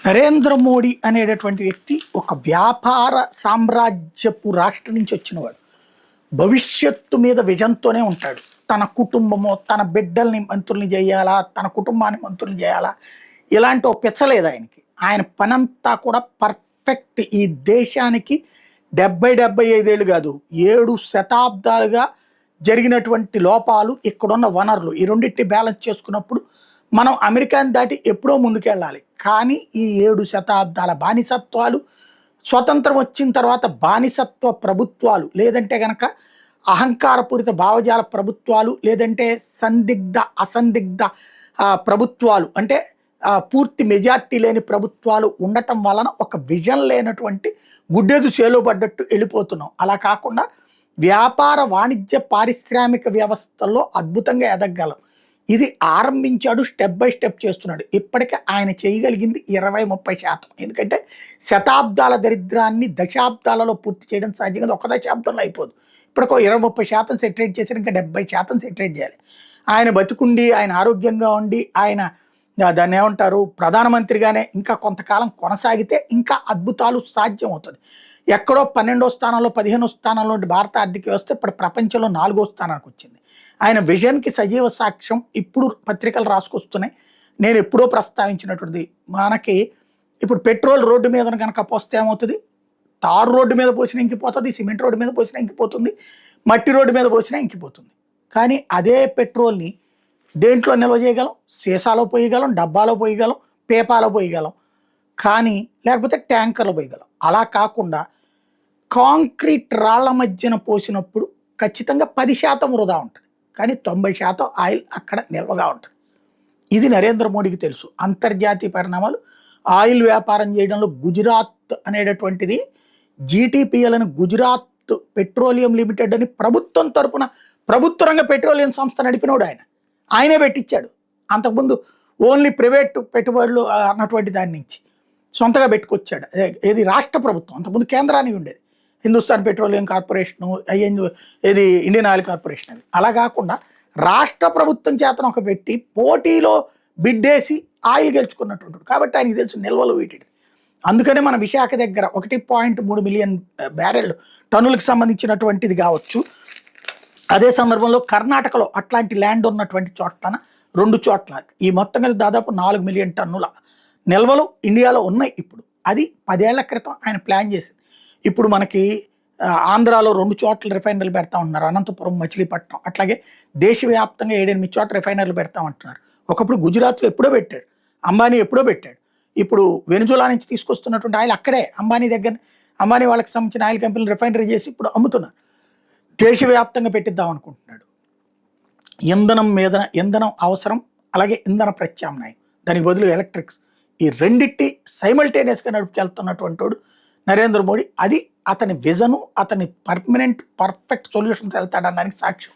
నరేంద్ర మోడీ అనేటటువంటి వ్యక్తి ఒక వ్యాపార సామ్రాజ్యపు రాష్ట్రం నుంచి వచ్చినవాడు. భవిష్యత్తు మీద విజన్తోనే ఉంటాడు. తన కుటుంబము, తన బిడ్డల్ని మంత్రుల్ని చేయాలా, తన కుటుంబాన్ని మంత్రుల్ని చేయాలా, ఇలాంటి ఒక పిచ్చలేదు ఆయనకి. ఆయన పనంతా కూడా పర్ఫెక్ట్. ఈ దేశానికి 75 ఏళ్ళు కాదు, 7 శతాబ్దాలుగా జరిగినటువంటి లోపాలు, ఇక్కడున్న వనరులు, ఈ రెండింటిని బ్యాలెన్స్ చేసుకున్నప్పుడు మనం అమెరికాని దాటి ఎప్పుడో ముందుకెళ్ళాలి. కానీ ఈ 7 శతాబ్దాల బానిసత్వాలు, స్వతంత్రం వచ్చిన తర్వాత బానిసత్వ ప్రభుత్వాలు, లేదంటే గనక అహంకారపూరిత భావజాల ప్రభుత్వాలు, లేదంటే సందిగ్ధ అసందిగ్ధ ప్రభుత్వాలు, అంటే పూర్తి మెజార్టీ లేని ప్రభుత్వాలు ఉండటం వలన ఒక విజన్ లేనటువంటి గుడ్డెదు చేలో పడ్డట్టు వెళ్ళిపోతున్నాం. అలా కాకుండా వ్యాపార వాణిజ్య పారిశ్రామిక వ్యవస్థల్లో అద్భుతంగా ఎదగలం. ఇది ఆరంభించాడు, స్టెప్ బై స్టెప్ చేస్తున్నాడు. ఇప్పటికే ఆయన చేయగలిగింది 20-30%. ఎందుకంటే శతాబ్దాల దరిద్రాన్ని దశాబ్దాలలో పూర్తి చేయడం సాధ్యంగా ఒక దశాబ్దంలో అయిపోదు. ఇప్పటికో 20-30% సెటరేట్ చేసి ఇంకా 70% సెటరేట్ చేయాలి. ఆయన బతికుండి, ఆయన ఆరోగ్యంగా ఉండి, ఆయన దాన్ని ఏమంటారు ప్రధానమంత్రిగానే ఇంకా కొంతకాలం కొనసాగితే ఇంకా అద్భుతాలు సాధ్యం అవుతుంది. ఎక్కడో 12వ స్థానంలో 15వ స్థానంలో భారత ఆర్థిక వ్యవస్థ ఇప్పుడు ప్రపంచంలో 4వ స్థానానికి వచ్చింది. ఆయన విజన్కి సజీవ సాక్ష్యం ఇప్పుడు పత్రికలు రాసుకొస్తున్నాయి. నేను ఎప్పుడో ప్రస్తావించినటువంటిది, మనకి ఇప్పుడు పెట్రోల్ రోడ్డు మీద కనుక పోస్తే ఏమవుతుంది, తారు రోడ్డు మీద పోసినా ఇంకిపోతుంది, సిమెంట్ రోడ్డు మీద పోసినా ఇంకిపోతుంది, మట్టి రోడ్డు మీద పోసినా ఇంకిపోతుంది. కానీ అదే పెట్రోల్ని దేంట్లో నిల్వ చేయగలం, సీసాలో పోయగలం, డబ్బాలో పోయగలం, పేపాలో పోయగలం, కానీ లేకపోతే ట్యాంకర్లో పోయగలం. అలా కాకుండా కాంక్రీట్ రాళ్ల మధ్యన పోసినప్పుడు ఖచ్చితంగా 10% వృధా ఉంటుంది, కానీ 90% ఆయిల్ అక్కడ నిల్వగా ఉంటుంది. ఇది నరేంద్ర మోడీకి తెలుసు. అంతర్జాతీయ పరిణామాలు, ఆయిల్ వ్యాపారం చేయడంలో గుజరాత్ అనేటటువంటిది GTPL అని గుజరాత్ పెట్రోలియం లిమిటెడ్ అని ప్రభుత్వం తరపున ప్రభుత్వ రంగ పెట్రోలియం సంస్థ నడిపినోడు ఆయనే పెట్టించాడు. అంతకుముందు ఓన్లీ ప్రైవేట్ పెట్టుబడులు అన్నటువంటి దాని నుంచి సొంతగా పెట్టుకొచ్చాడు. ఏది రాష్ట్ర ప్రభుత్వం, అంతకుముందు కేంద్రానికి ఉండేది హిందుస్థాన్ పెట్రోలియం కార్పొరేషను, ఏది ఇండియన్ ఆయిల్ కార్పొరేషన్. అది అలా కాకుండా రాష్ట్ర ప్రభుత్వం చేతను ఒక పెట్టి పోటీలో బిడ్డేసి ఆయిల్ గెలుచుకున్నటువంటి. కాబట్టి ఆయనకి తెలుసు నిల్వలు వీటికి. అందుకనే మన విశాఖ దగ్గర 1.3 మిలియన్ బ్యారెల్ టన్నులకు సంబంధించినటువంటిది కావచ్చు. అదే సందర్భంలో కర్ణాటకలో అట్లాంటి ల్యాండ్ ఉన్నటువంటి చోట్ల 2 చోట్ల ఈ మొత్తం కలిసి దాదాపు 4 మిలియన్ టన్నుల నిల్వలు ఇండియాలో ఉన్నాయి. ఇప్పుడు అది 10 ఏళ్ల క్రితం ఆయన ప్లాన్ చేసింది. ఇప్పుడు మనకి ఆంధ్రాలో 2 చోట్ల రిఫైనరీలు పెడతా ఉన్నారు, అనంతపురం, మచిలీపట్నం. అట్లాగే దేశవ్యాప్తంగా 7-8 చోట్ల రిఫైనరీలు పెడతా ఉంటున్నారు. ఒకప్పుడు గుజరాత్లో ఎప్పుడో పెట్టాడు, అంబానీ ఎప్పుడో పెట్టాడు. ఇప్పుడు వెనుజులా నుంచి తీసుకొస్తున్నటువంటి ఆయిల్ అక్కడే అంబానీ దగ్గర, అంబానీ వాళ్ళకి సంబంధించిన ఆయిల్ కంపెనీలు రిఫైనరీ చేసి ఇప్పుడు అమ్ముతున్నారు. దేశవ్యాప్తంగా పెట్టిద్దాం అనుకుంటున్నాడు. ఇంధనం అవసరం, అలాగే ఇంధన ప్రత్యామ్నాయం, దానికి బదులు ఎలక్ట్రిక్స్, ఈ రెండిటి సైమల్టేనియస్గా నడుపుకెళ్తున్నటువంటి వాడు నరేంద్ర మోడీ. అది అతని విజను, అతని పర్ఫెక్ట్ సొల్యూషన్స్ వెళ్తాడనడానికి సాక్ష్యం.